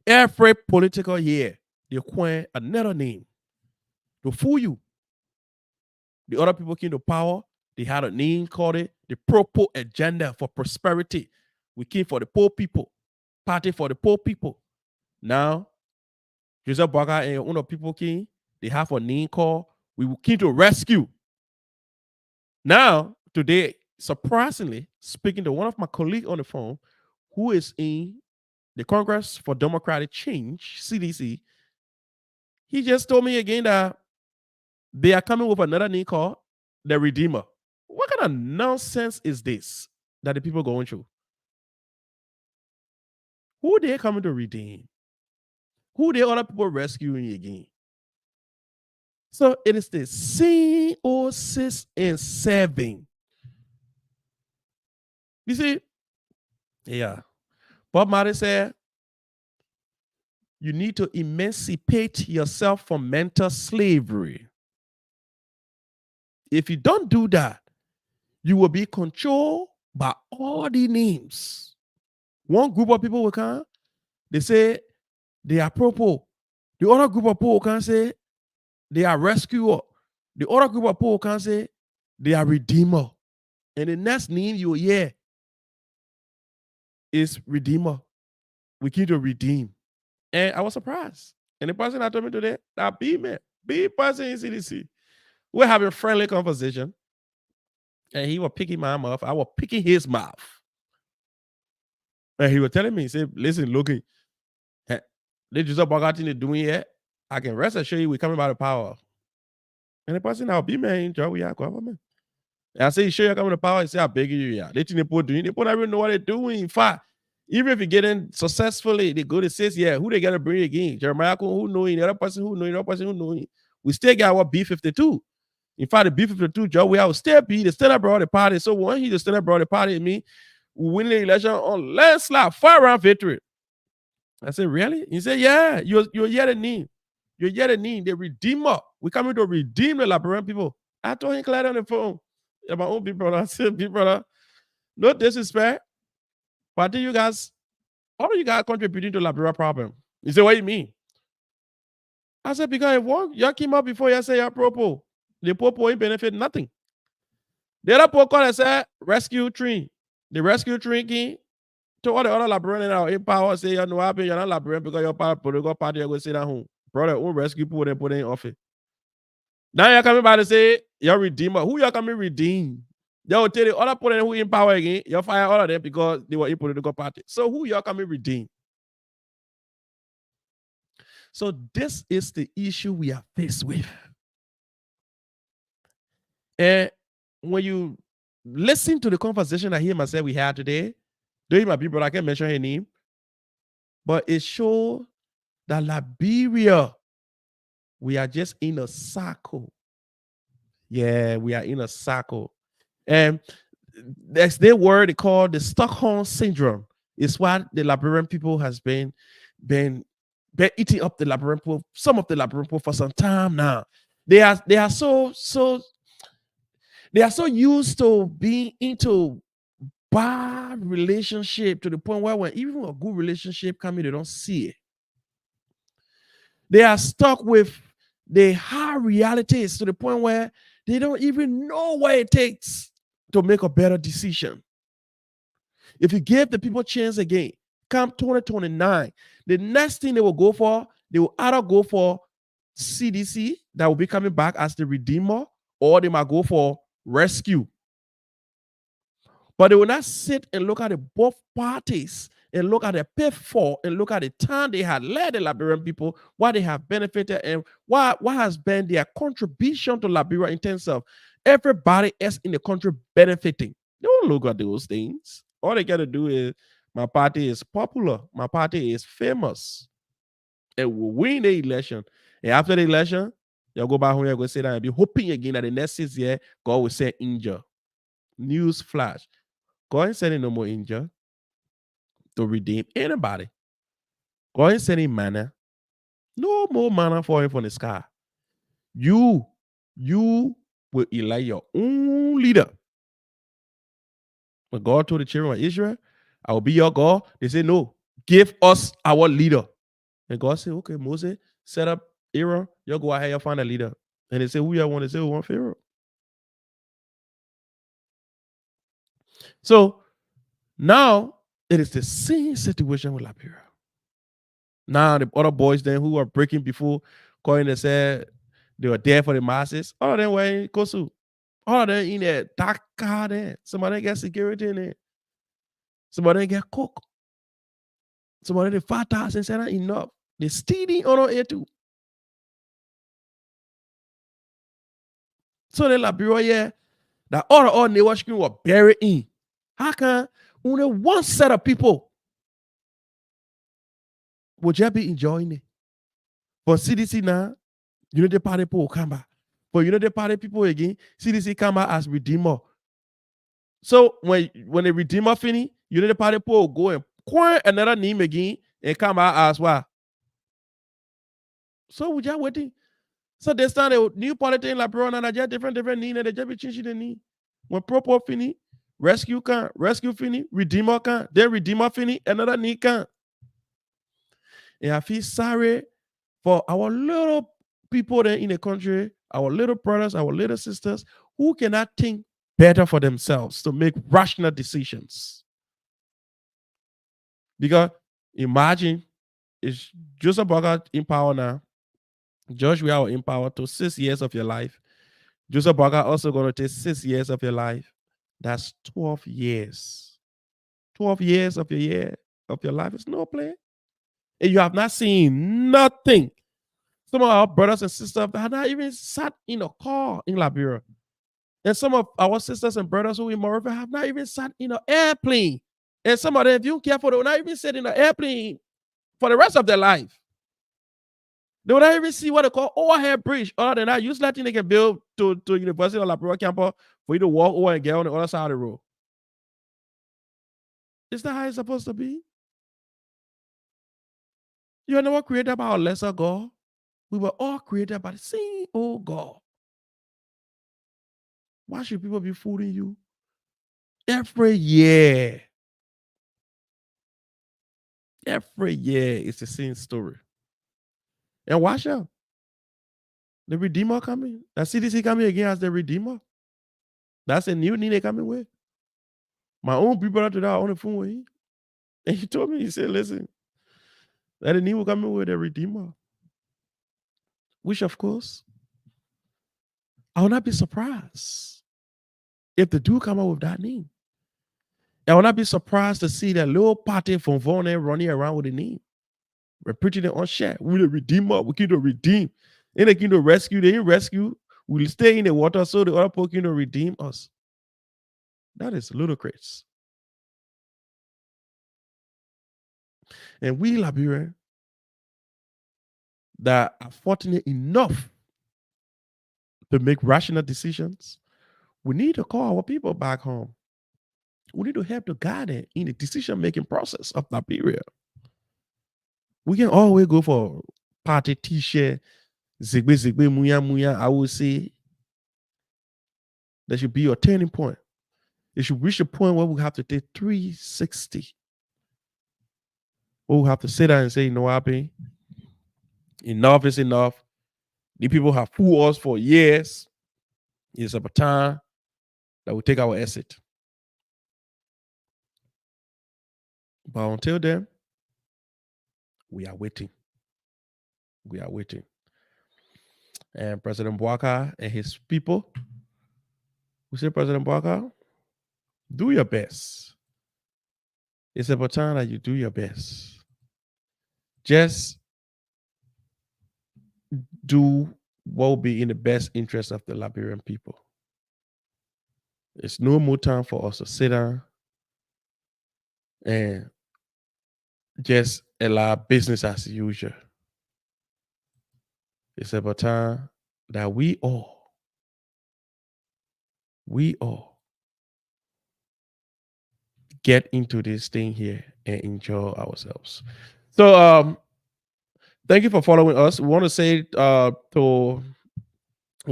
Every political year, they coin another name to fool you. The other people came to power, they had a name called it the Pro-Poor Agenda for Prosperity. We came for the poor people, party for the poor people. Now, Joseph Boakai and other people came, they have a name called We Came to Rescue. Now, today, surprisingly, speaking to one of my colleagues on the phone who is in the Congress for Democratic Change, CDC, he just told me again that they are coming with another name called the Redeemer. What kind of nonsense is this that the people going through? Who they coming to redeem? Who the other people rescuing again? So it is the same old 6 and 7. You see, yeah. Bob Marley said, you need to emancipate yourself from mental slavery. If you don't do that, you will be controlled by all the names. One group of people will come, they say they are propo. The other group of people can say they are rescuer. The other group of people can say they are redeemer. And the next name you will hear is redeemer. We need to redeem. And I was surprised. And the person that told me today, that B man, B person in CDC. We're having a friendly conversation. And he was picking my mouth. I was picking his mouth. And he was telling me, he said, listen, Logan, they just about got to doing yet. I can rest assure you we're coming by the power. And the person now be man, Joe, we are government. And I say, you sure you're coming to power? He said, I beg you, yeah. They think they put doing, they put not even know what they're doing. In fact, even if you get in successfully, they go to say, yeah, who they gotta bring again? Jeremiah, who know the other person who know the other person who know it. We still got our B-52. In fact, the B-52, Joe, we will still be the stand up brought the party. So when he the stand up brought the party, it mean we win the election on landslide, far round victory. I said, really? He said, yeah, you're yet a name. You're yet a name, the redeemer. We coming to redeem the Liberian people. I told him clearly on the phone. My own big brother. I said, big brother, no disrespect, but I think you guys, all of you guys contributing to Liberia problem. He said, what do you mean? I said, because if one, y'all came up before you say y'all propo. The popo ain't benefit nothing. The other popo called and said, rescue tree. The rescue tree king to all the other Liberian now in power say, you know, you're not Liberian because your political party are going to sit at home. Brother, own rescue people then put in office. Now you're coming by to say, you're redeemer. Who you're coming redeem? They will tell the other people who in power again, you fire all of them because they were in political party. So who y'all coming redeem? So this is the issue we are faced with. And when you listen to the conversation that he and myself we had today, though he might be, but I can't mention her name, but it shows that Liberia, we are just in a circle. Yeah, we are in a circle. And there's their word they call the Stockholm syndrome. It's what the Liberian people has been eating up the Liberian people, some of the Liberian people for some time now. They are so used to being into bad relationship to the point where when even a good relationship coming, they don't see it. They are stuck with the hard realities to the point where they don't even know what it takes to make a better decision. If you give the people a chance again, come 2029, the next thing they will go for, they will either go for CDC that will be coming back as the redeemer, or they might go for rescue. But they will not sit and look at the both parties and look at the pitfall and look at the time they had led the Liberian people, what they have benefited, and what has been their contribution to Liberia in terms of everybody else in the country benefiting. They don't look at those things. All they got to do is, my party is popular, my party is famous, and will win the election. And after the election, you'll go back home, you'll go sit down and be hoping again that the next 6 years, God will send injure. News flash. God ain't sending no more angel to redeem anybody. God ain't sending manna. No more manna falling from the sky. You will elect your own leader. When God told the children of Israel, I will be your God, they say, no, give us our leader. And God said, okay, Moses, set up Aaron, you'll go ahead and find a leader. And they say, who y'all want? They say, we want Pharaoh. So now it is the same situation with Liberia. Now the other boys then who are breaking before calling and said they were there for the masses, all of them were in Kosu. All of them in there, dark car there. Some of them get security in there. Some of them get cook. Some of them the 5,000 say that enough. They stealing on here too. So the Liberia yeah, that all the watch screen were buried in. How can only one set of people would just be enjoying it? But CDC now, you know the party people come back. But you know the party people again, CDC come back as redeemer. So when the redeemer finish, you know the party people go and coin another name again and come out as well. So we just waiting. So they start a new politics in Liberia and they just different name and they just be changing the name. When proper finish, rescue finish, redeemer can, then redeemer finish, another name can. And I feel sorry for our little people there in the country, our little brothers, our little sisters, who cannot think better for themselves to make rational decisions. Because imagine it's just about in power now. George, we are in power to 6 years of your life. Joseph Barker also going to take 6 years of your life. That's 12 years. 12 years of your life is no play. And you have not seen nothing. Some of our brothers and sisters have not even sat in a car in Liberia. And some of our sisters and brothers who in Moreover have not even sat in an airplane. And some of them, if you care for, they will not even sit in an airplane for the rest of their life. They will not even see what they call overhead bridge. Other than that, use that thing they can build to University of Liberia campus for you to walk over and get on the other side of the road. Is that how it's supposed to be? You are never created by a lesser God. We were all created by the same old God. Why should people be fooling you? Every year. Every year it's the same story. And watch out. The Redeemer coming. That CDC coming again as the Redeemer. That's a new name they coming with. My own people after that on the phone with him. And he told me, he said, listen, that the name will come in with a Redeemer. Which, of course, I will not be surprised if they do come out with that name. I will not be surprised to see that little party from Vaughan running around with the name. We're preaching it on share. We're the Redeemer. We can redeem. And they can rescue. They ain't rescue. We'll stay in the water so the other people can redeem us. That is ludicrous. And we Liberians that are fortunate enough to make rational decisions, we need to call our people back home. We need to help to guide them in the decision-making process of Liberia. We can always go for party t-shirt, zigbe, muya. I would say that should be your turning point. It should reach a point where we have to take 360. Where we have to sit down and say, you know what, enough is enough. The people have fooled us for years. It's about time that we take our exit. But until then, we are waiting. We are waiting. And President Bouaka and his people, we say, President Bouaka, do your best. It's about time that you do your best. Just do what will be in the best interest of the Liberian people. It's no more time for us to sit down and just allow business as usual. It's about time that we all get into this thing here and enjoy ourselves. So thank you for following us. We want to say we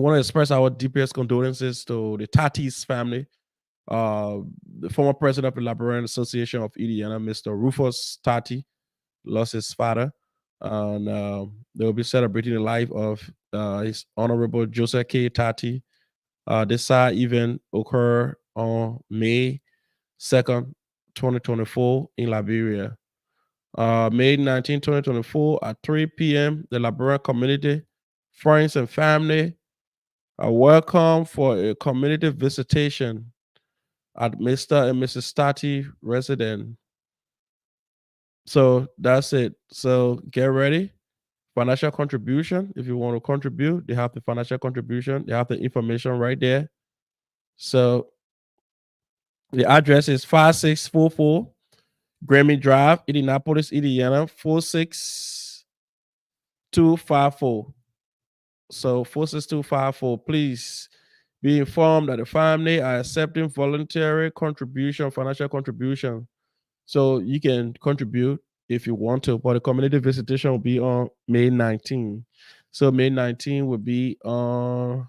want to express our deepest condolences to the Tatis family. The former president of the Liberian Association of Indiana, Mr. Rufus Tati, lost his father. And they will be celebrating the life of his Honorable Joseph K. Tati. This sad event occurred on May 2nd, 2024 in Liberia. May 19, 2024 at 3 p.m., the Liberian community, friends and family Welcome for a community visitation at Mr. and Mrs. Stati resident. So that's it. So get ready. Financial contribution. If you want to contribute, they have the financial contribution. They have the information right there. So the address is 5644 Grammy Drive, Indianapolis, Indiana, 46254. So 46254. Please be informed that the family are accepting voluntary contribution, financial contribution. So you can contribute if you want to, but the community visitation will be on May 19th. So May 19th will be on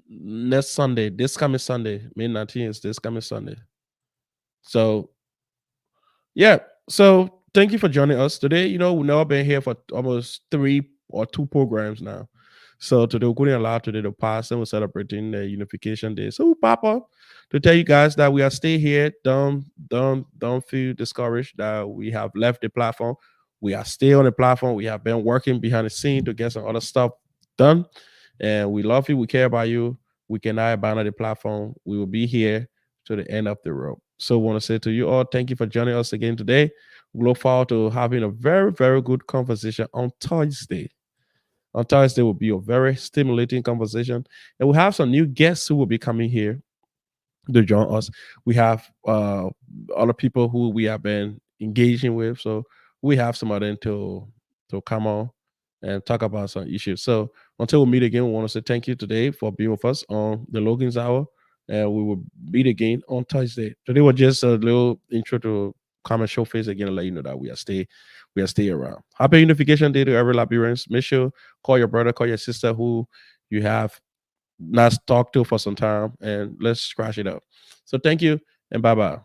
next Sunday, this coming Sunday. May 19th is this coming Sunday. So yeah. So thank you for joining us today. We've now been here for almost 3 or 2 programs now. So today we're going allow today to pass and we're celebrating the Unification Day. So Papa, to tell you guys that we are still here. Don't feel discouraged that we have left the platform. We are still on the platform. We have been working behind the scene to get some other stuff done. And we love you. We care about you. We cannot abandon the platform. We will be here to the end of the road. So I want to say to you all, thank you for joining us again today. We look forward to having a very, very good conversation on Thursday. On Thursday will be a very stimulating conversation. And we have some new guests who will be coming here to join us. We have other people who we have been engaging with. So we have some of them to come on and talk about some issues. So until we meet again, we want to say thank you today for being with us on the Logan's Hour. And we will meet again on Thursday. Today was just a little intro to come and show face again and let you know that we are stay around. Happy Unification Day to every Liberians. Make sure call your brother, call your sister who you have not talked to for some time, and let's scratch it up. So thank you and bye bye.